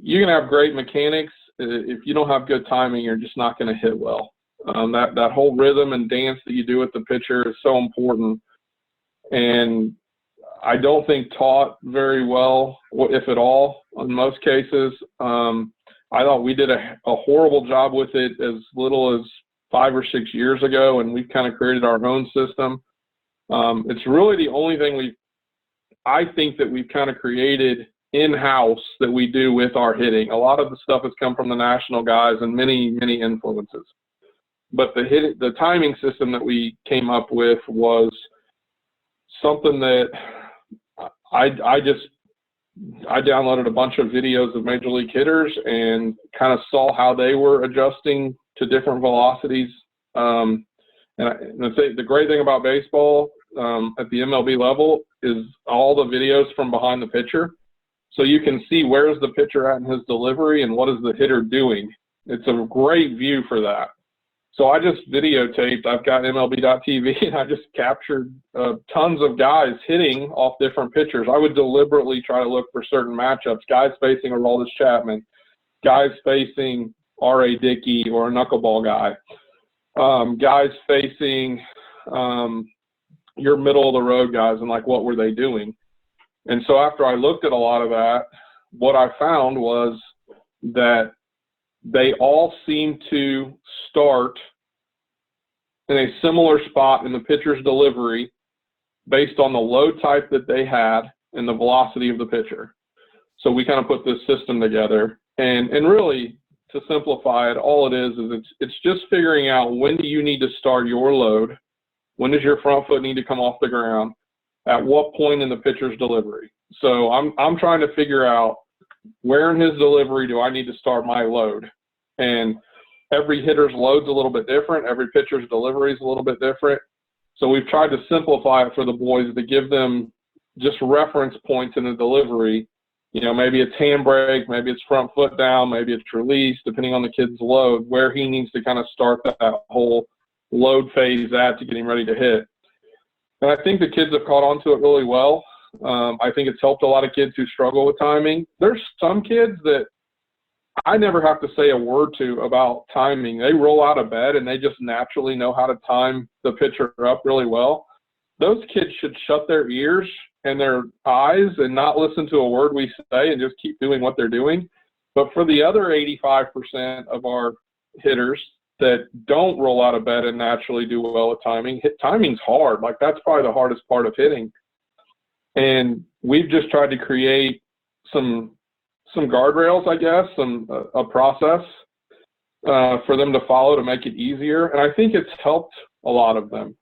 you can have great mechanics. If you don't have good timing, you're just not going to hit well. That whole rhythm and dance that you do with the pitcher is so important, and I don't think taught very well, if at all, in most cases. I thought we did a horrible job with it as little as 5 or 6 years ago, and we've kind of created our own system. It's really the only thing I think that we've kind of created in-house that we do with our hitting. A lot of the stuff has come from the national guys and many, many influences. But the timing system that we came up with was something that I downloaded a bunch of videos of major league hitters and kind of saw how they were adjusting to different velocities. And the great thing about baseball at the MLB level is all the videos from behind the pitcher. So you can see where's the pitcher at in his delivery and what is the hitter doing. It's a great view for that. So I just videotaped. I've got MLB.TV, and I just captured tons of guys hitting off different pitchers. I would deliberately try to look for certain matchups, guys facing Aroldis Chapman, guys facing R.A. Dickey or a knuckleball guy, guys facing your middle-of-the-road guys, and, like, what were they doing? And so after I looked at a lot of that, what I found was that they all seem to start in a similar spot in the pitcher's delivery based on the load type that they had and the velocity of the pitcher. So we kind of put this system together. And really, to simplify it, all it is it's just figuring out when do you need to start your load, when does your front foot need to come off the ground, at what point in the pitcher's delivery. So I'm trying to figure out where in his delivery do I need to start my load. And every hitter's load's a little bit different. Every pitcher's delivery is a little bit different. So we've tried to simplify it for the boys to give them just reference points in the delivery. You know, maybe it's handbrake, maybe it's front foot down, maybe it's release, depending on the kid's load, where he needs to kind of start that whole load phase at to get him ready to hit. And I think the kids have caught on to it really well. I think it's helped a lot of kids who struggle with timing. There's some kids that I never have to say a word to about timing. They roll out of bed and they just naturally know how to time the pitcher up really well. Those kids should shut their ears and their eyes and not listen to a word we say and just keep doing what they're doing. But for the other 85% of our hitters that don't roll out of bed and naturally do well with timing, timing's hard. Like, that's probably the hardest part of hitting. And we've just tried to create some guardrails, I guess, a process for them to follow to make it easier. And I think it's helped a lot of them.